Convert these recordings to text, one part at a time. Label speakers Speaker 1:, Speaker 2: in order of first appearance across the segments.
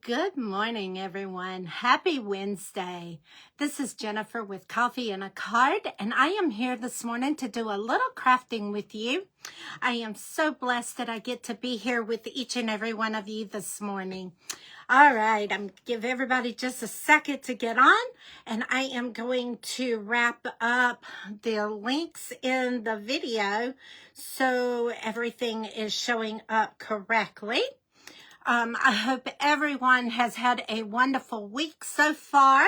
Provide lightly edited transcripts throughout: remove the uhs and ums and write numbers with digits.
Speaker 1: Good morning, everyone. Happy Wednesday. This is Jennifer with Coffee and a Card, and I am here this morning to do a little crafting with you. I am so blessed that I get to be here with each and every one of you this morning. All right, I'm going to give everybody just a second to get on, and I am going to wrap up the links in the video so everything is showing up correctly. I hope everyone has had a wonderful week so far.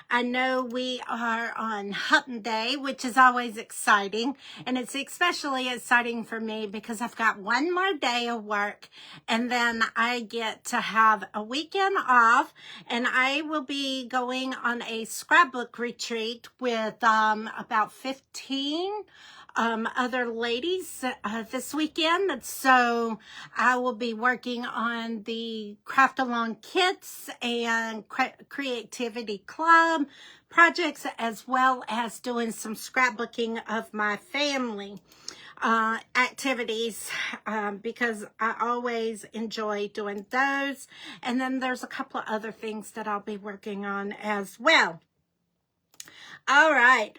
Speaker 1: I know we are on Hump Day, which is always exciting, and it's especially exciting for me because I've got one more day of work, and then I get to have a weekend off, and I will be going on a scrapbook retreat with about 15 other ladies this weekend. So I will be working on the craft along kits and creativity club projects, as well as doing some scrapbooking of my family activities because I always enjoy doing those. And then there's a couple of other things that I'll be working on as well. All right.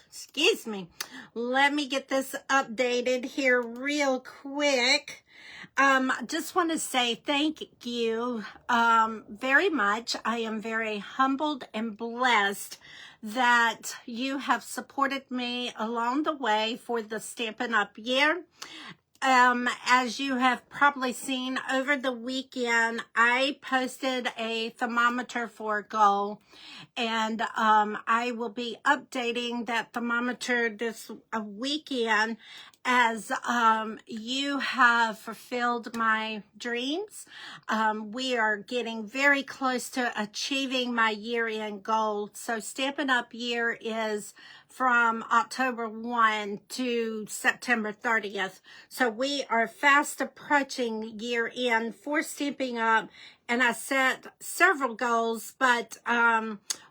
Speaker 1: Excuse me. Let me get this updated here real quick. Just want to say thank you very much. I am very humbled and blessed that you have supported me along the way for the Stampin' Up year. As you have probably seen over the weekend, I posted a thermometer for a goal, and I will be updating that thermometer this weekend as you have fulfilled my dreams. We are getting very close to achieving my year-end goal. So Stampin' Up year is from October 1 to September 30th. So we are fast approaching year end for Stampin' Up, and I set several goals, but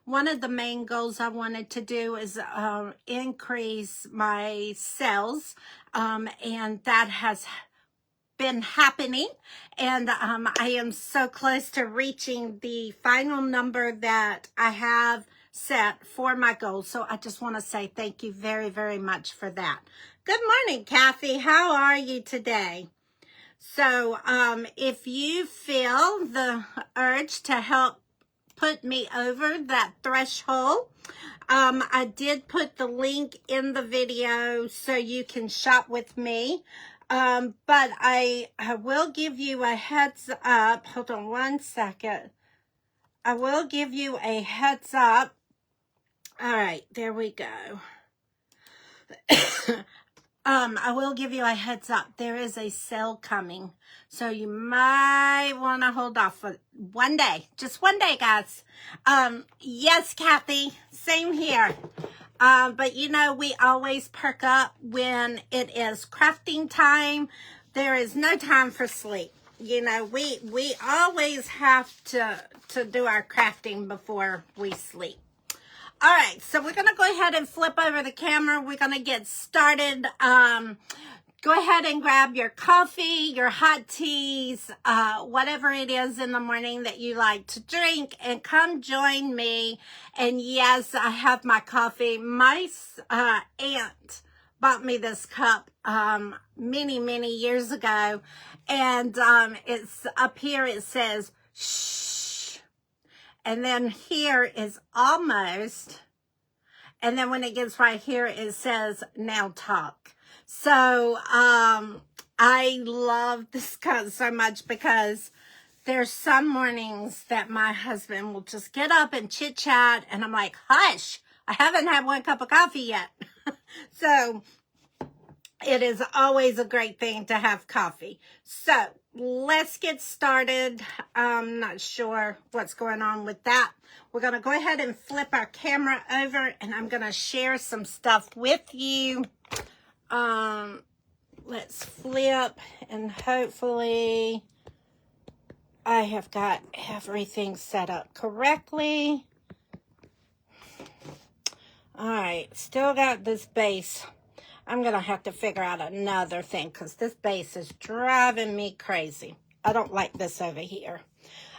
Speaker 1: one of the main goals I wanted to do is increase my sales, and that has been happening, and I am so close to reaching the final number that I have set for my goal. So I just want to say thank you very, very much for that. Good morning, Kathy. How are you today? So if you feel the urge to help put me over that threshold, I did put the link in the video so you can shop with me. But I will give you a heads up. Hold on one second. I will give you a heads up. All right, there we go. I will give you a heads up. There is a sale coming, so you might want to hold off for one day. Just one day, guys. Yes, Kathy, same here. But you know, we always perk up when it is crafting time. There is no time for sleep. You know, we always have to do our crafting before we sleep. All right, so we're going to go ahead and flip over the camera. We're going to get started. Go ahead and grab your coffee, your hot teas, whatever it is in the morning that you like to drink, and come join me. And yes, I have my coffee. My aunt bought me this cup many, many years ago. And it's up here, it says, shh. And then here is almost. And then when it gets right here, it says, now talk. So I love this cup so much because there's some mornings that my husband will just get up and chit chat, and I'm like, hush, I haven't had one cup of coffee yet. So it is always a great thing to have coffee. So let's get started. I'm not sure what's going on with that. We're going to go ahead and flip our camera over, and I'm going to share some stuff with you. Let's flip, and hopefully I have got everything set up correctly. All right, still got this base. I'm going to have to figure out another thing because this base is driving me crazy. I don't like this over here.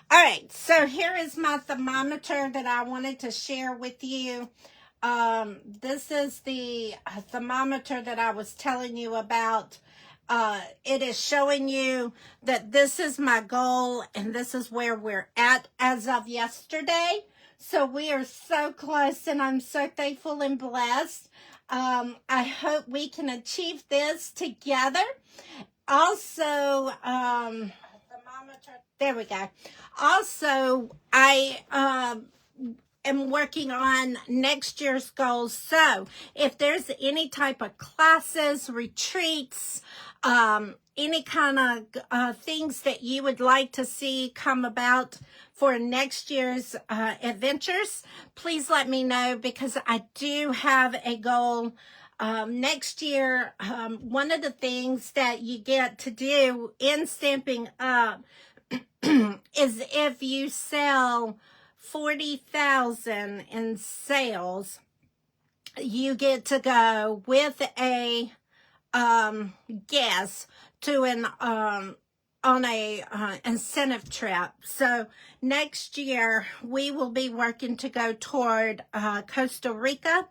Speaker 1: All right, so here is my thermometer that I wanted to share with you. This is the thermometer that I was telling you about. It is showing you that this is my goal and this is where we're at as of yesterday. So we are so close and I'm so thankful and blessed. I hope we can achieve this together. Also, thermometer, there we go. Also, I am working on next year's goals. So if there's any type of classes, retreats, any kind of things that you would like to see come about for next year's adventures, please let me know, because I do have a goal. Next year, one of the things that you get to do in Stampin' Up is if you sell 40,000 in sales, you get to go with a guest to an on a incentive trip. So next year we will be working to go toward Costa Rica.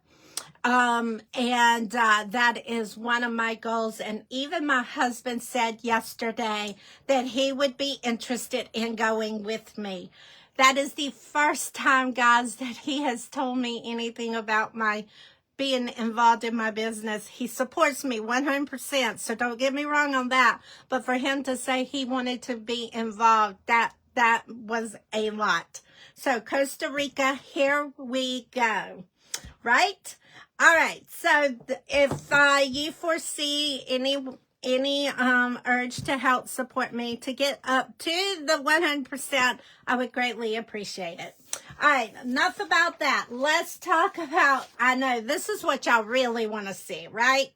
Speaker 1: And that is one of my goals. And even my husband said yesterday that he would be interested in going with me. That is the first time, guys, that he has told me anything about my being involved in my business. He supports me 100%, so don't get me wrong on that. But for him to say he wanted to be involved, that was a lot. So Costa Rica, here we go. Right? All right. So if you foresee any urge to help support me to get up to the 100%, I would greatly appreciate it. All right, enough about that. Let's talk about, I know this is what y'all really want to see, right?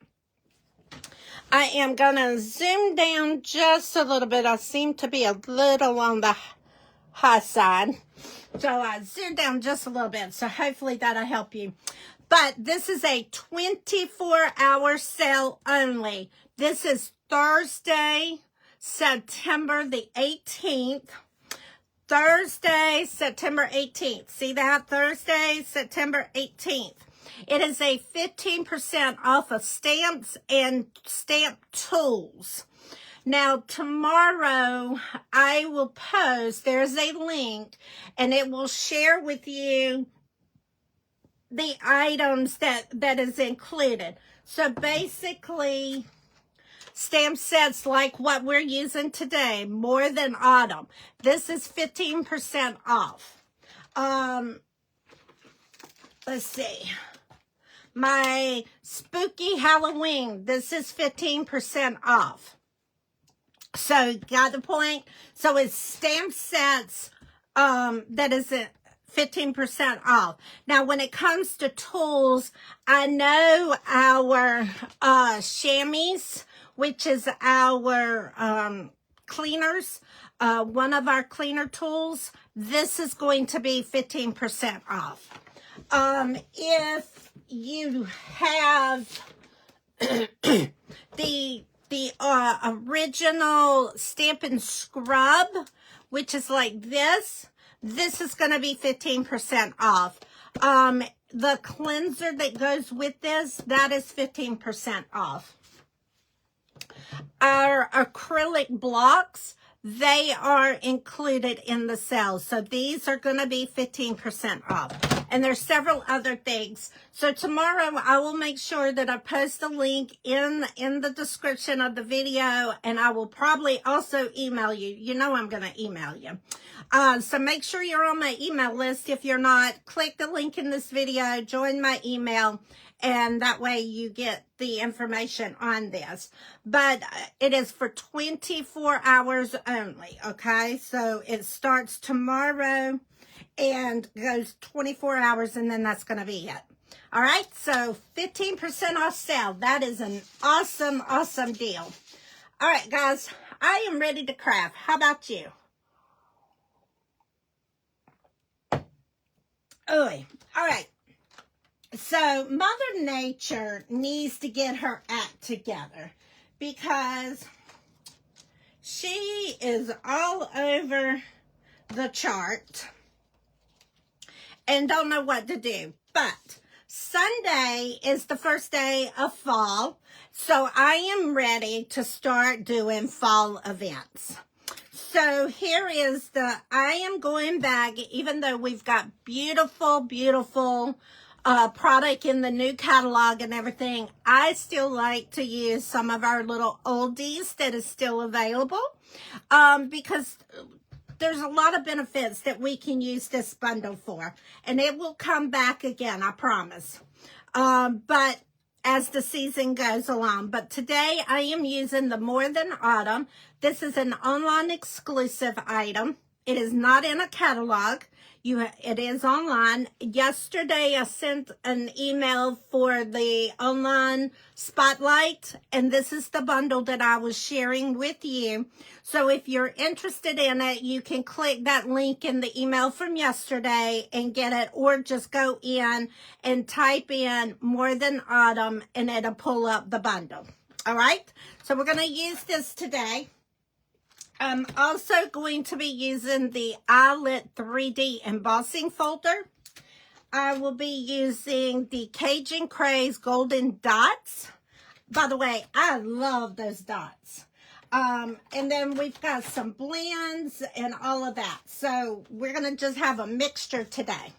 Speaker 1: I am going to zoom down just a little bit. I seem to be a little on the high side. So I zoomed down just a little bit. So hopefully that'll help you. But this is a 24-hour sale only. This is Thursday, September the 18th. Thursday, September 18th. See that? Thursday, September 18th. It is a 15% off of stamps and stamp tools. Now, tomorrow, I will post, there's a link, and it will share with you the items that is included. So basically, stamp sets like what we're using today, More Than Autumn. This is 15% off. Let's see. My Spooky Halloween, this is 15% off. So, got the point? So, it's stamp sets that is 15% off. Now, when it comes to tools, I know our chamois, which is our cleaners, one of our cleaner tools, this is going to be 15% off. If you have the original Stampin' Scrub, which is like this is going to be 15% off. The cleanser that goes with this, that is 15% off. Our acrylic blocks, they are included in the sale. So these are going to be 15% off. And there's several other things. So tomorrow I will make sure that I post a link in the description of the video. And I will probably also email you. You know I'm going to email you. So make sure you're on my email list. If you're not, click the link in this video. Join my email. And that way you get the information on this. But it is for 24 hours only, okay? So it starts tomorrow and goes 24 hours, and then that's going to be it. All right? So 15% off sale. That is an awesome, awesome deal. All right, guys. I am ready to craft. How about you? All right. So Mother Nature needs to get her act together because She is all over the chart and don't know what to do. But Sunday is the first day of fall, so I am ready to start doing fall events. So here is I am going back, even though we've got beautiful, beautiful product in the new catalog and everything, I still like to use some of our little oldies that is still available because there's a lot of benefits that we can use this bundle for, and it will come back again, I promise. But as the season goes along. But today I am using the More Than Autumn. This is an online exclusive item. It is not in a catalog. It is online. Yesterday I sent an email for the online spotlight, and this is the bundle that I was sharing with you. So if you're interested in it, you can click that link in the email from yesterday and get it, or just go in and type in More Than Autumn and it'll pull up the bundle. All right, so we're going to use this today. I'm also going to be using the Eyelet 3D embossing folder. I will be using the Cajun Craze Golden Dots. By the way, I love those dots. And then we've got some blends and all of that. So we're going to just have a mixture today.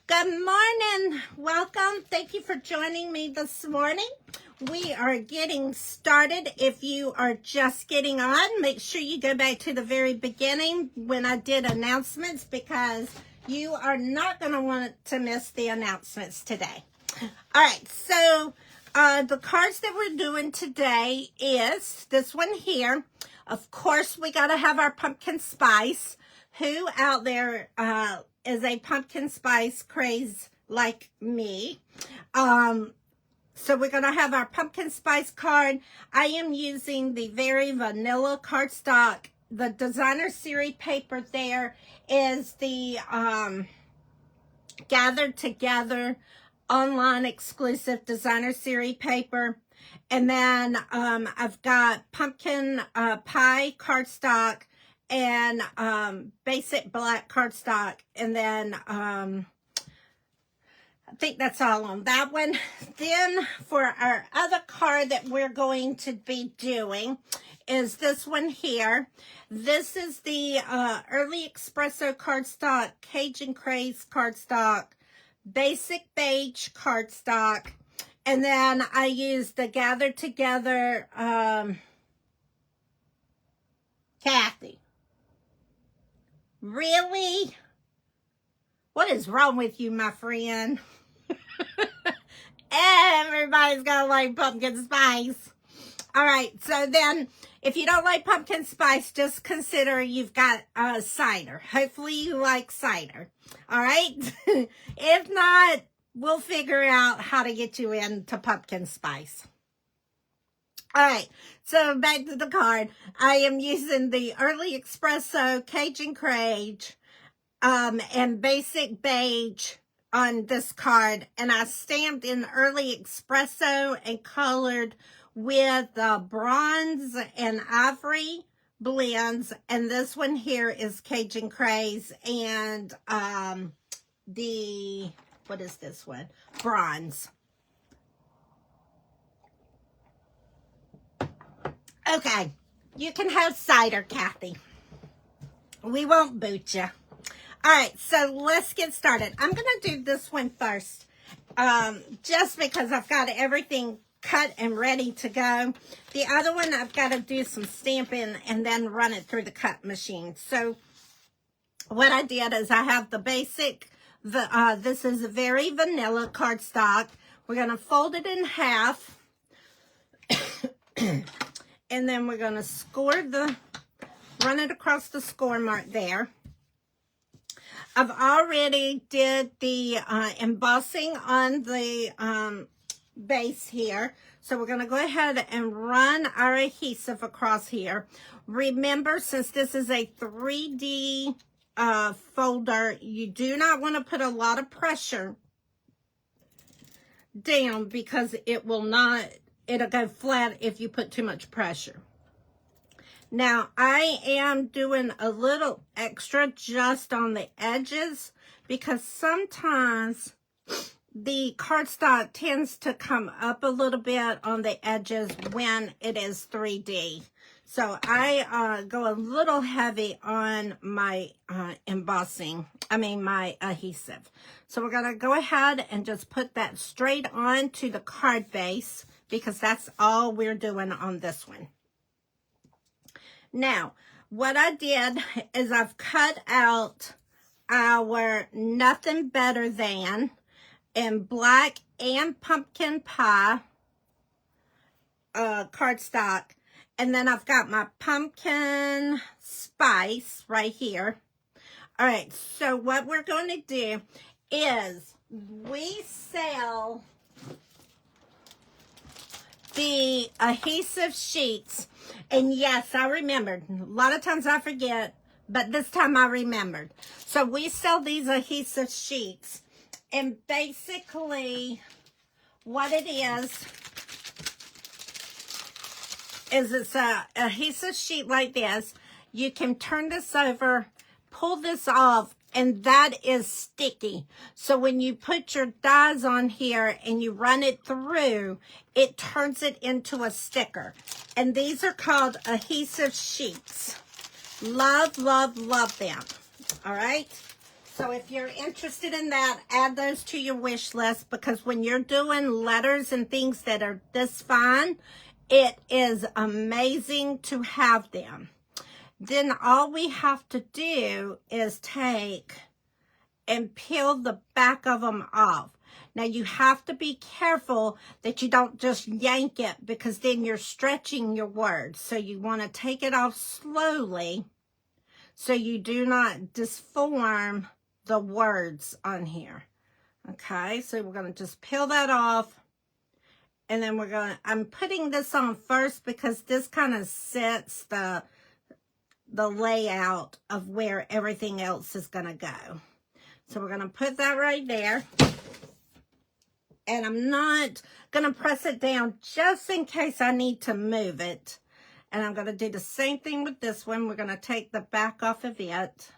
Speaker 1: Good morning. Welcome. Thank you for joining me this morning. We are getting started. If you are just getting on, make sure you go back to the very beginning when I did announcements, because you are not going to want to miss the announcements today. All right, so the cards that we're doing today is this one here. Of course, we got to have our pumpkin spice. Who out there is a pumpkin spice craze like me? So we're going to have our pumpkin spice card. I am using the very vanilla cardstock. The designer series paper there is the Gathered Together Online Exclusive Designer Series paper. And then I've got pumpkin pie cardstock and basic black cardstock. And then I think that's all on that one. Then for our other card that we're going to be doing is this one here. This is the Early Espresso cardstock, Cajun Craze cardstock, basic beige cardstock, and then I used the Gathered Together Kathy. Really? What is wrong with you, my friend? Everybody's gonna like pumpkin spice. All right, so then if you don't like pumpkin spice, just consider you've got cider. Hopefully you like cider. All right. If not, we'll figure out how to get you into pumpkin spice. All right, so back to the card. I am using the Early Espresso Cajun Craze and basic beige on this card, and I stamped in Early Espresso and colored with bronze and ivory blends, and this one here is Cajun Craze and what is this one? Bronze. Okay, you can have cider, Kathy. We won't boot you. All right, so let's get started. I'm going to do this one first, just because I've got everything cut and ready to go. The other one, I've got to do some stamping and then run it through the cut machine. So what I did is I have the basic, this is a very vanilla cardstock. We're going to fold it in half, and then we're going to run it across the score mark there. I've already did the embossing on the base here. So we're going to go ahead and run our adhesive across here. Remember, since this is a 3D folder, you do not want to put a lot of pressure down, because it'll go flat if you put too much pressure. Now, I am doing a little extra just on the edges because sometimes the cardstock tends to come up a little bit on the edges when it is 3D. So I go a little heavy on my my adhesive. So we're going to go ahead and just put that straight onto the card base because that's all we're doing on this one. Now, what I did is I've cut out our Nothing Better Than in black and pumpkin pie cardstock. And then I've got my pumpkin spice right here. All right, so what we're going to do is we sell the adhesive sheets. And yes, I remembered. A lot of times I forget, but this time I remembered. So we sell these adhesive sheets. And basically what it is it's a adhesive sheet like this. You can turn this over, pull this off, and that is sticky. So when you put your dies on here and you run it through, it turns it into a sticker. And these are called adhesive sheets. Love, love, love them. All right? So if you're interested in that, add those to your wish list because when you're doing letters and things that are this fine, it is amazing to have them. Then all we have to do is take and peel the back of them off. Now you have to be careful that you don't just yank it because then you're stretching your words. So you want to take it off slowly so you do not disform the words on here. Okay, so we're going to just peel that off. And then I'm putting this on first because this kind of sets the layout of where everything else is going to go. So we're going to put that right there. And I'm not going to press it down just in case I need to move it. And I'm going to do the same thing with this one. We're going to take the back off of it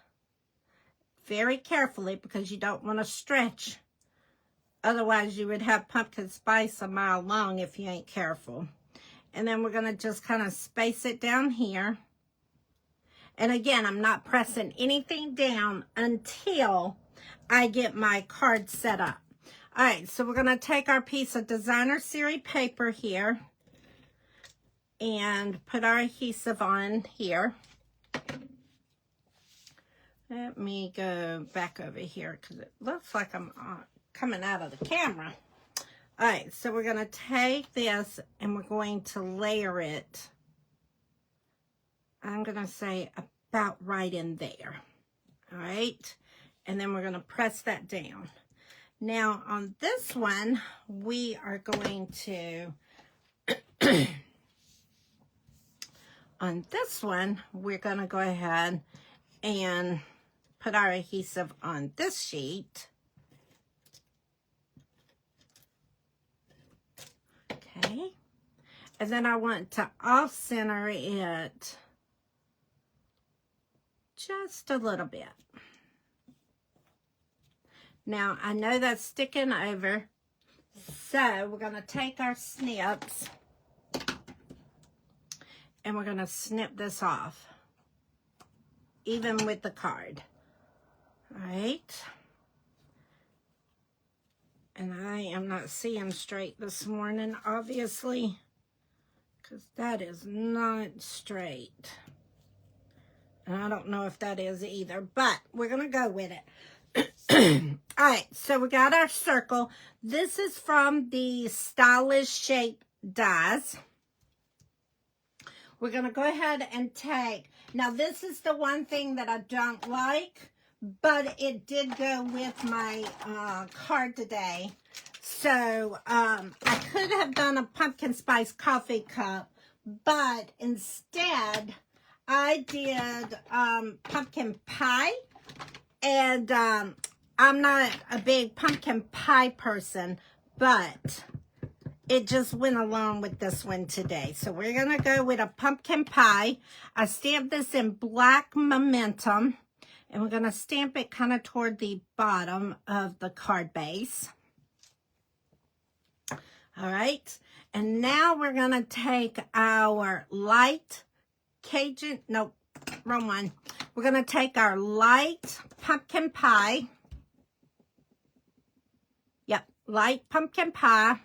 Speaker 1: very carefully because you don't want to stretch. Otherwise, you would have pumpkin spice a mile long if you ain't careful. And then we're going to just kind of space it down here. And again, I'm not pressing anything down until I get my card set up. All right, so we're going to take our piece of designer series paper here and put our adhesive on here. Let me go back over here because it looks like I'm coming out of the camera. All right, so we're going to take this and we're going to layer it. I'm going to say about right in there. All right, and then we're going to press that down. Now on this one, we are going to, on this one, we're going to go ahead and put our adhesive on this sheet. Okay, and then I want to off-center it just a little bit. Now, I know that's sticking over, so we're going to take our snips and we're going to snip this off, even with the card. All right. And I am not seeing straight this morning, obviously, because that is not straight. And I don't know if that is either, but we're going to go with it. All right, so we got our circle. This is from the Stylish Shape dies. We're going to go ahead and take, now this is the one thing that I don't like, but it did go with my card today. So I could have done a pumpkin spice coffee cup, but instead I did pumpkin pie. And I'm not a big pumpkin pie person, but it just went along with this one today. So we're going to go with a pumpkin pie. I stamped this in black momentum, and we're going to stamp it kind of toward the bottom of the card base. All right, and now we're going to take our light Cajun, nope, wrong one. We're going to take our light pumpkin pie. Yep, light pumpkin pie.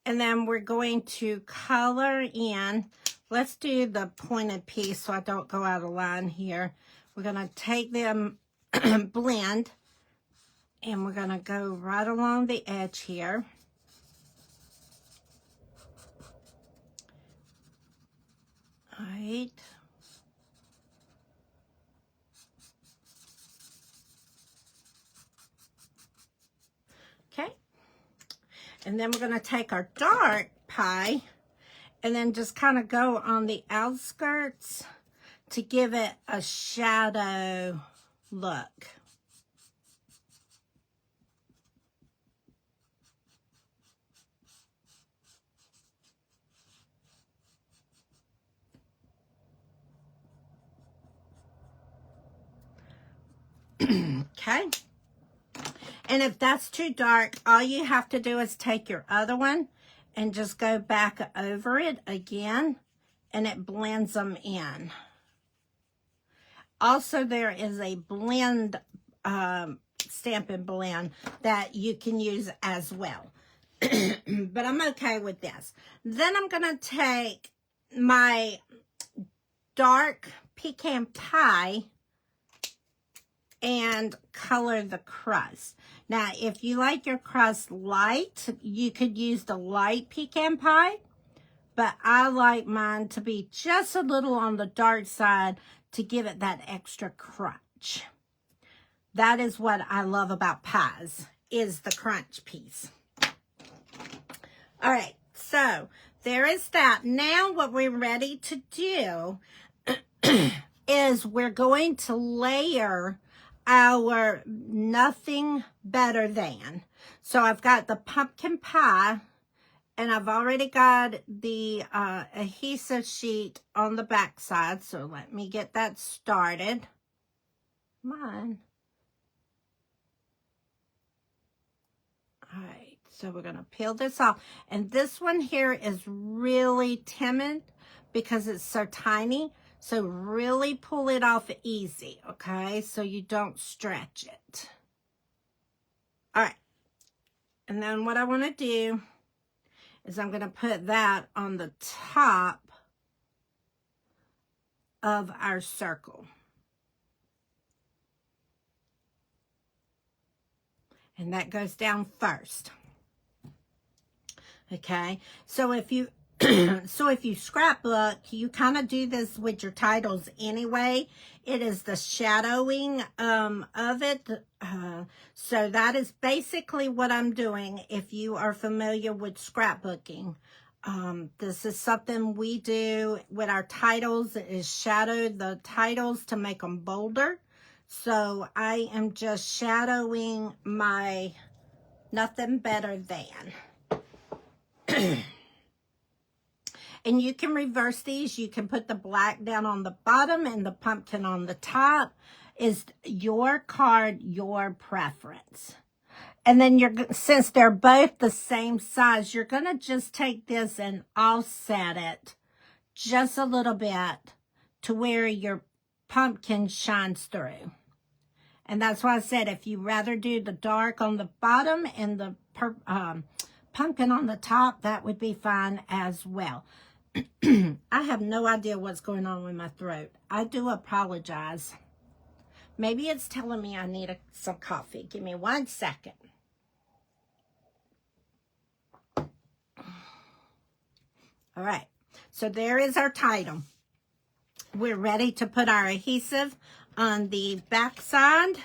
Speaker 1: And then we're going to color in. Let's do the pointed piece so I don't go out of line here. We're going to take them, blend, and we're going to go right along the edge here. All right. Okay. And then we're going to take our dark pie and then just kind of go on the outskirts to give it a shadow look. Okay. And if that's too dark, all you have to do is take your other one and just go back over it again, and it blends them in. Also, there is a blend, Stampin' Blend that you can use as well. But I'm okay with this. Then I'm going to take my dark pecan pie and color the crust. Now, if you like your crust light, you could use the light pecan pie, but I like mine to be just a little on the dark side to give it that extra crunch. That is what I love about pies, is the crunch piece. All right, so there is that. Now what we're ready to do is we're going to layer our nothing better than. So I've got the pumpkin pie, and I've already got the adhesive sheet on the back side. So let me get that started. Come on. All right, so we're going to peel this off. And this one here is really timid because it's so tiny. So really pull it off easy, okay? So you don't stretch it. All right. And then what I want to do is I'm going to put that on the top of our circle. And that goes down first. Okay? So if you scrapbook, you kind of do this with your titles anyway. It is the shadowing of it. So that is basically what I'm doing if you are familiar with scrapbooking. This is something we do with our titles, is shadow the titles to make them bolder. So I am just shadowing my nothing better than. And you can reverse these. You can put the black down on the bottom and the pumpkin on the top. Is your card, your preference. And then since they're both the same size, you're going to just take this and offset it just a little bit to where your pumpkin shines through. And that's why I said if you rather do the dark on the bottom and the pumpkin on the top, that would be fine as well. I have no idea what's going on with my throat. I do apologize. Maybe it's telling me I need some coffee. Give me 1 second. All right. So there is our title. We're ready to put our adhesive on the back side.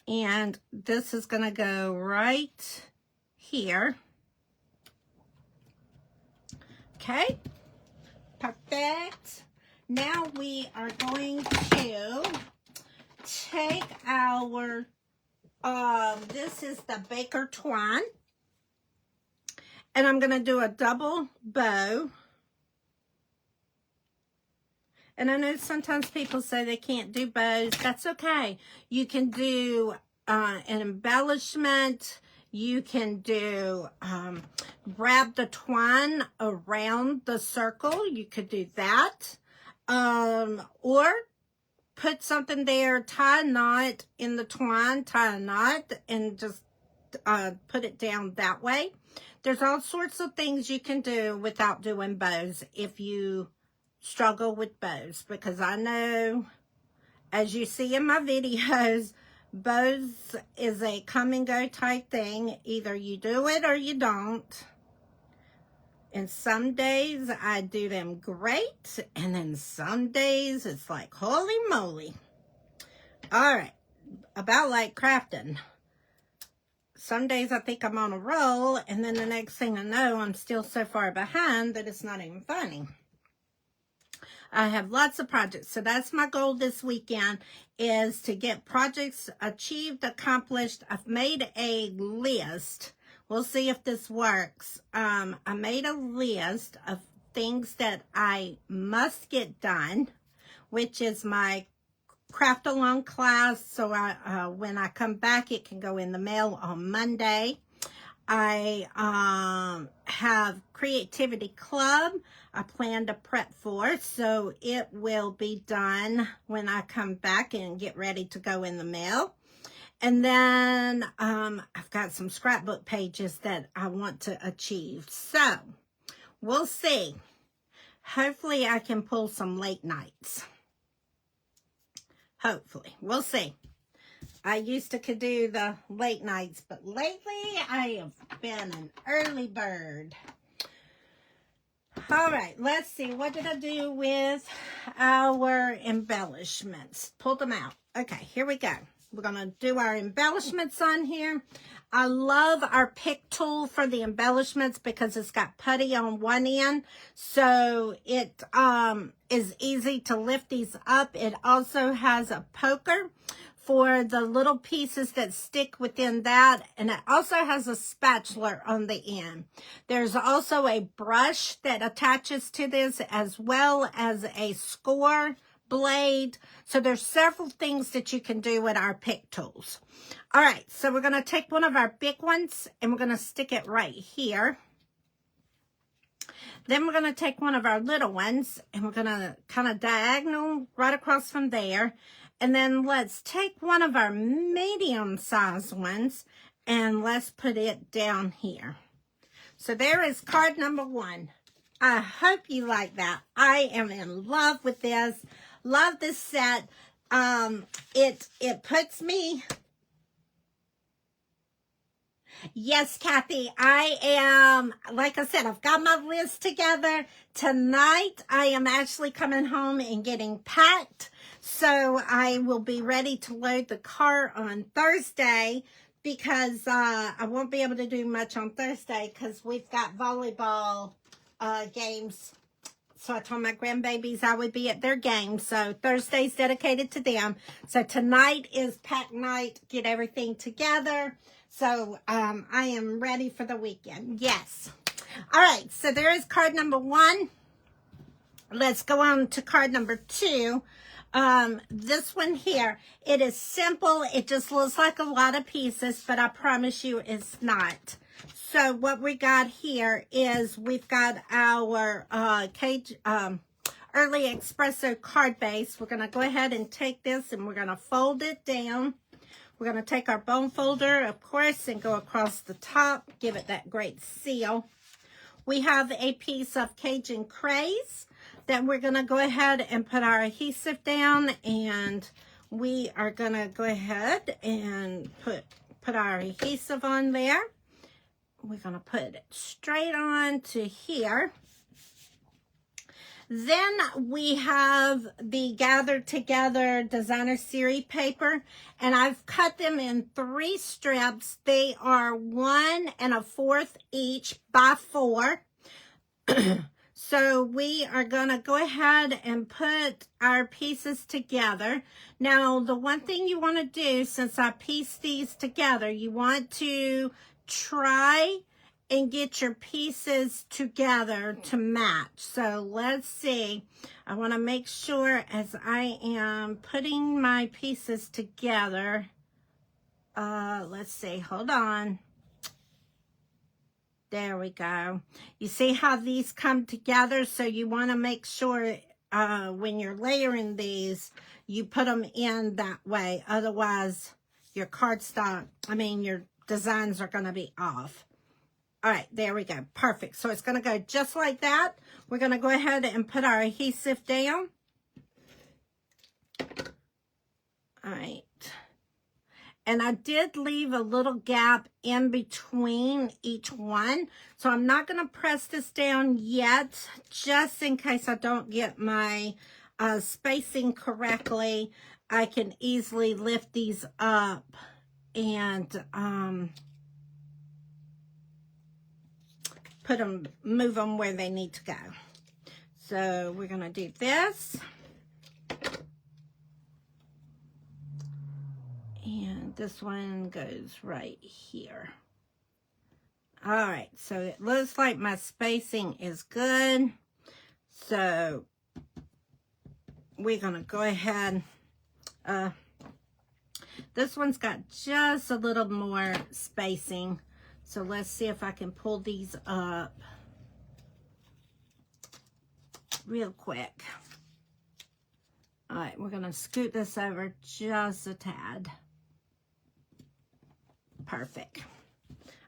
Speaker 1: And this is going to go right here. Okay, perfect. Now we are going to take our This is the Baker Twine. And I'm going to do a double bow. And I know sometimes people say they can't do bows. That's okay. You can do an embellishment. You can do, wrap the twine around the circle. You could do that. Or put something there, tie a knot in the twine, tie a knot, and just put it down that way. There's all sorts of things you can do without doing bows if you struggle with bows, because I know, as you see in my videos, bows is a come and go type thing. Either you do it or you don't. And some days I do them great, and then some days it's like, holy moly. All right, about like crafting. Some days I think I'm on a roll, and then the next thing I know, I'm still so far behind that it's not even funny. I have lots of projects, so that's my goal this weekend, is to get projects achieved, accomplished. I've made a list. We'll see if this works. I made a list of things that I must get done, which is my craft along class, so when I come back, it can go in the mail on Monday. I have Creativity Club I plan to prep for, so it will be done when I come back and get ready to go in the mail. And then I've got some scrapbook pages that I want to achieve, so we'll see. Hopefully I can pull some late nights. Hopefully. We'll see. I used to could do the late nights, but lately I have been an early bird. All right, let's see. What did I do with our embellishments? Pulled them out. Okay, here we go. We're going to do our embellishments on here. I love our pick tool for the embellishments because it's got putty on one end, so it is easy to lift these up. It also has a poker for the little pieces that stick within that, and it also has a spatula on the end. There's also a brush that attaches to this, as well as a score blade. So there's several things that you can do with our pick tools. All right, so we're going to take one of our big ones and we're going to stick it right here. Then we're going to take one of our little ones and we're going to kind of diagonal right across from there. And then let's take one of our medium-sized ones and let's put it down here. So there is card number 1. I hope you like that. I am in love with this. Love this set. It puts me... Yes, Kathy, I am, like I said, I've got my list together. Tonight, I am actually coming home and getting packed. So I will be ready to load the car on Thursday because I won't be able to do much on Thursday because we've got volleyball games. So I told my grandbabies I would be at their game. So Thursday's dedicated to them. So tonight is pack night, get everything together. So I am ready for the weekend. Yes. All right. So there is card number 1. Let's go on to card number 2. This one here, it is simple. It just looks like a lot of pieces, but I promise you it's not. So what we got here is we've got our Early Espresso card base. We're going to go ahead and take this and we're going to fold it down. We're going to take our bone folder, of course, and go across the top, give it that great seal. We have a piece of Cajun Craze that we're going to go ahead and put our adhesive down, and we are going to go ahead and put our adhesive on there. We're going to put it straight on to here. Then we have the Gathered Together Designer Series paper, and I've cut them in 3 strips. They are 1 1/4 each by 4. So we are going to go ahead and put our pieces together. Now, the one thing you want to do, since I pieced these together, you want to try and get your pieces together to match. So let's see. I want to make sure as I am putting my pieces together. Let's see. Hold on. There we go. You see how these come together? So you want to make sure when you're layering these, you put them in that way. Otherwise, your your designs are going to be off. All right, there we go. Perfect. So it's going to go just like that. We're going to go ahead and put our adhesive down. All right. And I did leave a little gap in between each one. So I'm not going to press this down yet, just in case I don't get my spacing correctly. I can easily lift these up and move them where they need to go. So we're going to do this. And this one goes right here. All right, so it looks like my spacing is good. So we're going to go ahead. This one's got just a little more spacing. So let's see if I can pull these up real quick. All right, we're going to scoot this over just a tad. Perfect.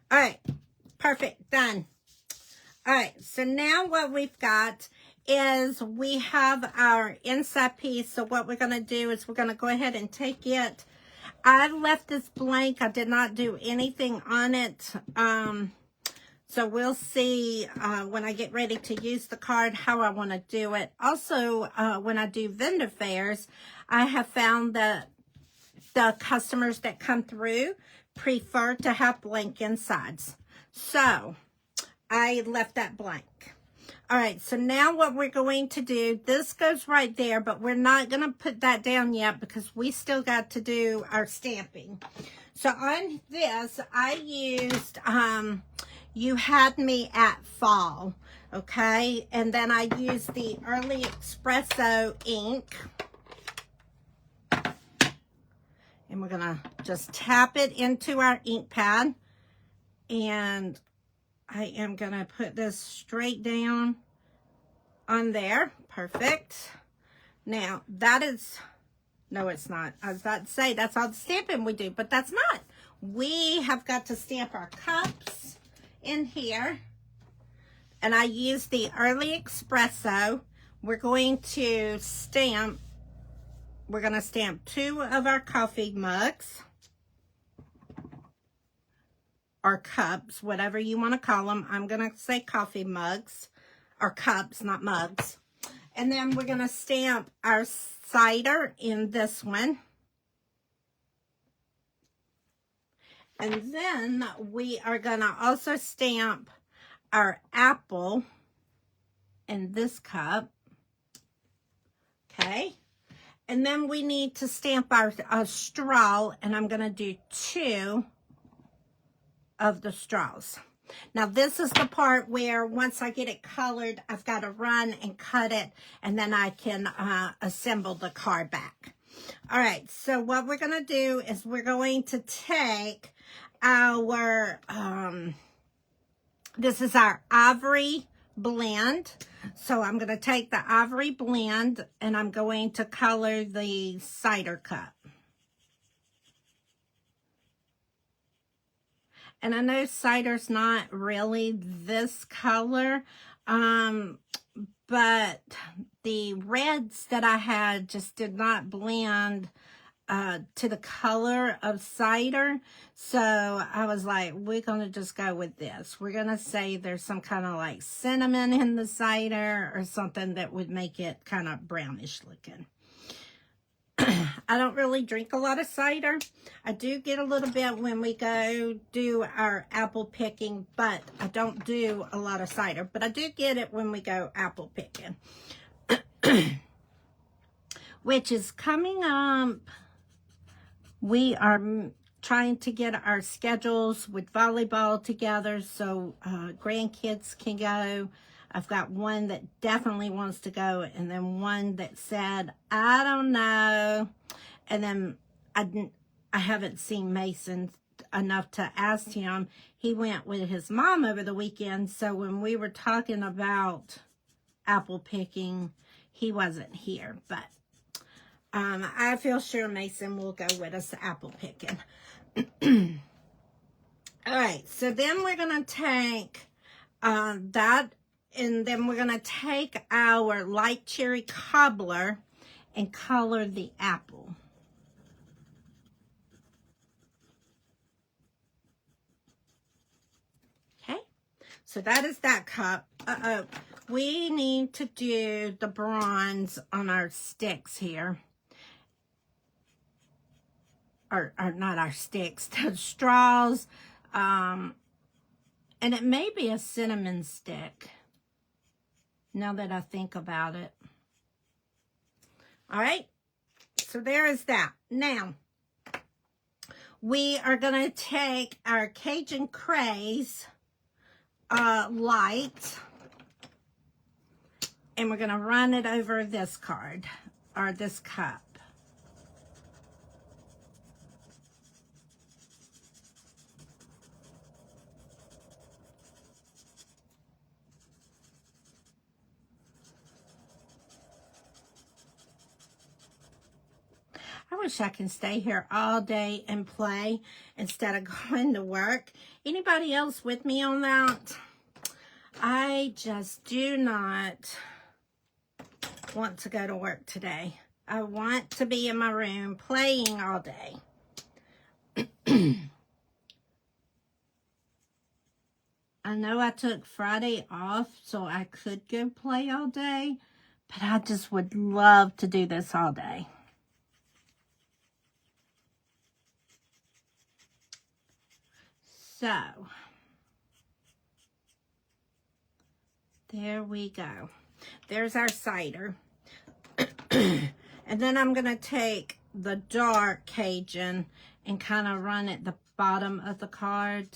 Speaker 1: All right, perfect, done. All right, so now what we've got is we have our inside piece. So what we're going to do is we're going to go ahead and take it. I left this blank. I did not do anything on it. So we'll see when I get ready to use the card how I want to do it. Also, when I do vendor fairs, I have found that the customers that come through prefer to have blank insides. So I left that blank. All right, so now what we're going to do, this goes right there, but we're not going to put that down yet because we still got to do our stamping. So on this, I used, You Had Me at Fall, okay? And then I used the Early Espresso ink. And we're going to just tap it into our ink pad. And I am going to put this straight down on there. Perfect. Now, that is, no, it's not. I was about to say that's all the stamping we do, but that's not. We have got to stamp our cups in here. And I use the Early Espresso. We're going to stamp 2 of our coffee mugs. Or cups, whatever you want to call them. I'm going to say coffee mugs. Or cups, not mugs. And then we're going to stamp our cider in this one. And then we are going to also stamp our apple in this cup. Okay. And then we need to stamp our straw. And I'm going to do 2 of the straws. Now this is the part where once I get it colored, I've got to run and cut it, and then I can assemble the card back. All right, so what we're going to do is we're going to take our, this is our ivory blend. So I'm going to take the ivory blend and I'm going to color the cider cup. And I know cider's not really this color, but the reds that I had just did not blend to the color of cider. So I was like, we're going to just go with this. We're going to say there's some kind of like cinnamon in the cider or something that would make it kind of brownish looking. I don't really drink a lot of cider. I do get a little bit when we go do our apple picking, but I don't do a lot of cider. But I do get it when we go apple picking. Which is coming up. We are trying to get our schedules with volleyball together so grandkids can go. I've got one that definitely wants to go, and then one that said, I don't know. And then I haven't seen Mason enough to ask him. He went with his mom over the weekend, so when we were talking about apple picking, he wasn't here. But I feel sure Mason will go with us apple picking. All right, so then we're going to take that, and then we're going to take our light cherry cobbler and color the apple. Okay, so that is that cup. We need to do the bronze on our sticks here. Or not our sticks, the straws. And it may be a cinnamon stick, now that I think about it. All right, so there is that. Now, we are going to take our Cajun Craze light, and we're going to run it over this card, or this cup. I wish I can stay here all day and play instead of going to work. Anybody else with me on that? I just do not want to go to work today. I want to be in my room playing all day. I know I took Friday off so I could go play all day, but I just would love to do this all day. So, there we go. There's our cider. And then I'm going to take the dark Cajun and kind of run at the bottom of the card.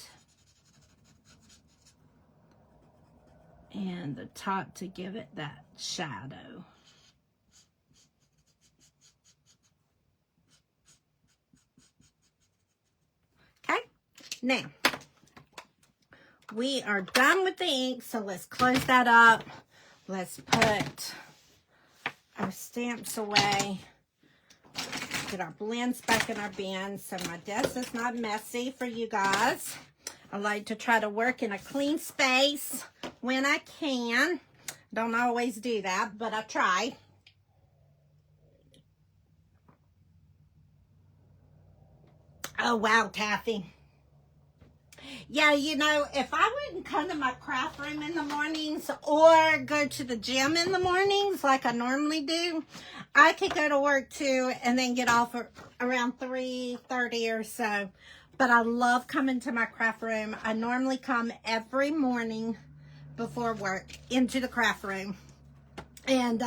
Speaker 1: And the top to give it that shadow. Okay, now we are done with the ink, so let's close that up. Let's put our stamps away. Get our blends back in our bin so my desk is not messy for you guys. I like to try to work in a clean space when I can. Don't always do that, but I try. Oh, wow, Kathy. Yeah, you know, if I wouldn't come to my craft room in the mornings or go to the gym in the mornings like I normally do, I could go to work too and then get off around 3:30 or so. But I love coming to my craft room. I normally come every morning before work into the craft room. And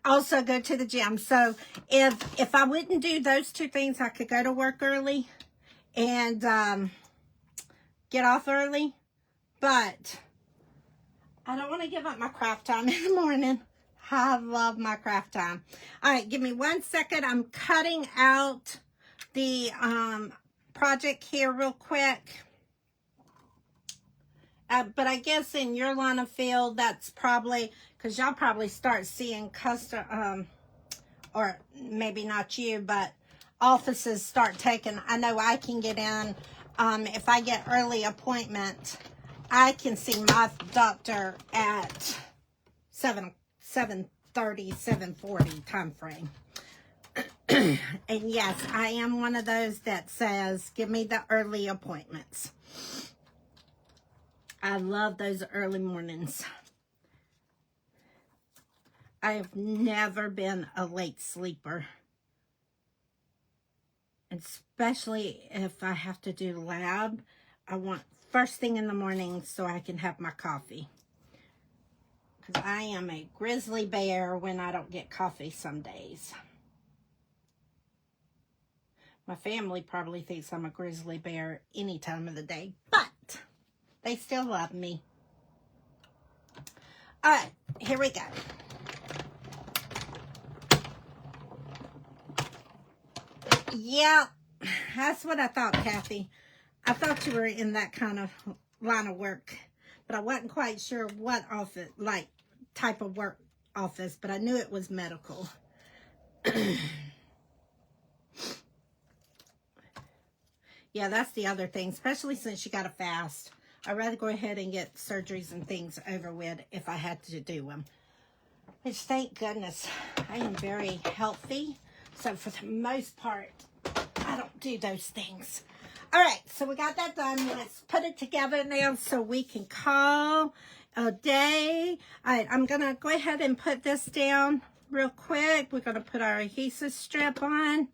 Speaker 1: also go to the gym. So if I wouldn't do those two things, I could go to work early and get off early, but I don't want to give up my craft time in the morning. I love my craft time. All right, give me 1 second. I'm cutting out the project here real quick. But I guess in your line of field, that's probably, because y'all probably start seeing custom, or maybe not you, but offices start taking, I know I can get in, if I get early appointment, I can see my doctor at 7:30, 7:40 time frame. And yes, I am one of those that says, give me the early appointments. I love those early mornings. I have never been a late sleeper. especially if I have to do lab. I want first thing in the morning so I can have my coffee. Because I am a grizzly bear when I don't get coffee some days. My family probably thinks I'm a grizzly bear any time of the day, but they still love me. All right, here we go. Yeah, that's what I thought, Kathy. I thought you were in that kind of line of work, but I wasn't quite sure what office, like type of work office, but I knew it was medical. Yeah, that's the other thing, especially since you got to fast. I'd rather go ahead and get surgeries and things over with if I had to do them. Which, thank goodness, I am very healthy. So for the most part, I don't do those things. All right, so we got that done. Let's put it together now so we can call a day. All right, I'm going to go ahead and put this down real quick. We're going to put our adhesive strip on,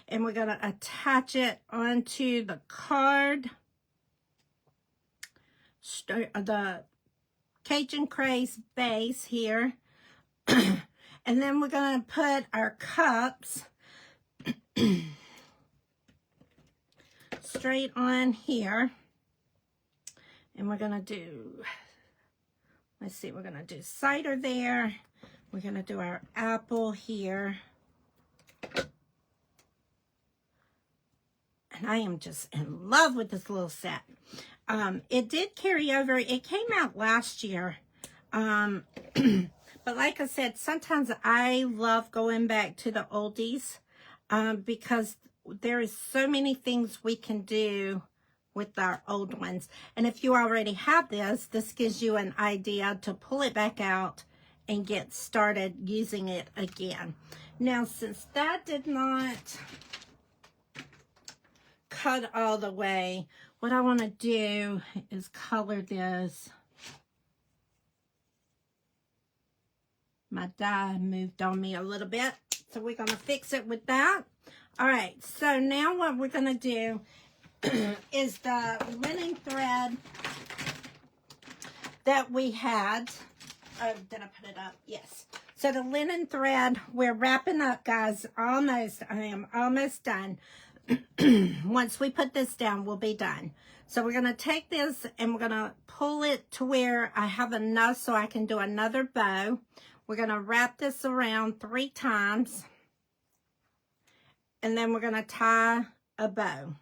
Speaker 1: and we're going to attach it onto the card. The Cajun Craze base here. And then we're going to put our cups straight on here. And we're going to do, let's see, we're going to do cider there. We're going to do our apple here. And I am just in love with this little set. It did carry over. It came out last year. But like I said, sometimes I love going back to the oldies because there is so many things we can do with our old ones. And if you already have this, this gives you an idea to pull it back out and get started using it again. Now, since that did not cut all the way, what I want to do is color this. My die moved on me a little bit, so we're going to fix it with that. All right, so now what we're going to do is the linen thread that we had. Oh, did I put it up? Yes. So the linen thread, we're wrapping up, guys. Almost. I am almost done. Once we put this down, we'll be done. So we're going to take this and we're going to pull it to where I have enough so I can do another bow. We're going to wrap this around 3 times. And then we're going to tie a bow.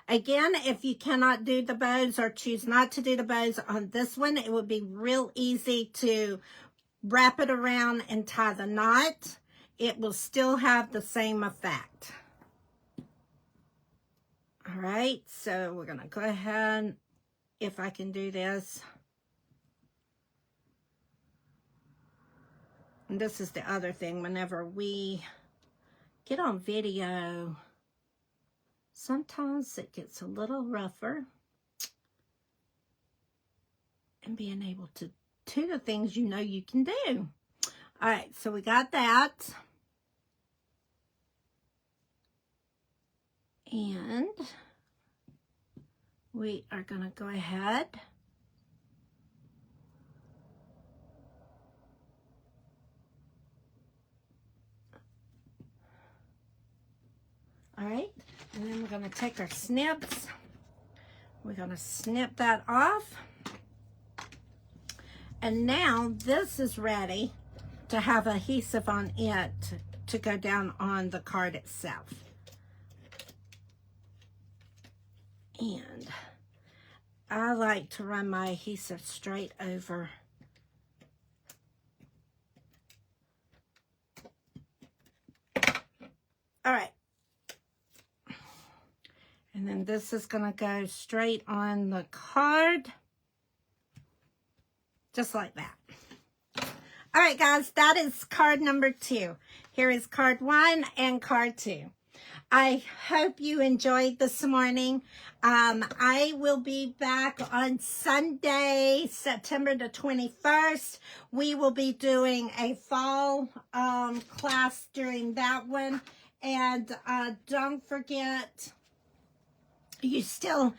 Speaker 1: Again, if you cannot do the bows or choose not to do the bows on this one, it would be real easy to wrap it around and tie the knot. It will still have the same effect. All right, so we're going to go ahead, if I can do this. And this is the other thing, whenever we get on video, sometimes it gets a little rougher. And being able to do the things you know you can do. All right, so we got that. And we are going to go ahead all right, and then we're going to take our snips. We're going to snip that off. And now this is ready to have adhesive on it to go down on the card itself. And I like to run my adhesive straight over. All right. And then this is going to go straight on the card. Just like that. All right, guys, that is card number 2. Here is card 1 and card 2. I hope you enjoyed this morning. I will be back on Sunday, September the 21st. We will be doing a fall class during that one. And don't forget, you still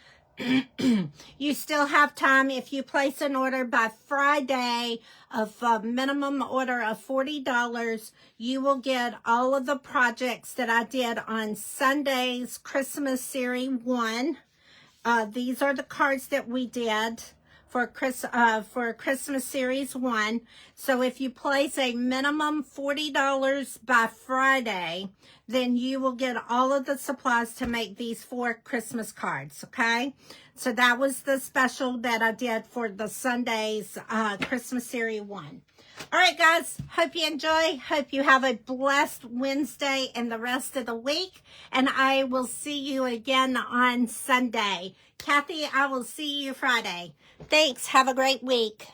Speaker 1: you still have time. If you place an order by Friday of a minimum order of $40, you will get all of the projects that I did on Sunday's Christmas Series 1. These are the cards that we did for Christmas Series 1. So if you place a minimum $40 by Friday, then you will get all of the supplies to make these 4 Christmas cards, okay? So that was the special that I did for the Sunday's Christmas Series 1. All right, guys, hope you enjoy. Hope you have a blessed Wednesday and the rest of the week. And I will see you again on Sunday. Kathy, I will see you Friday. Thanks. Have a great week.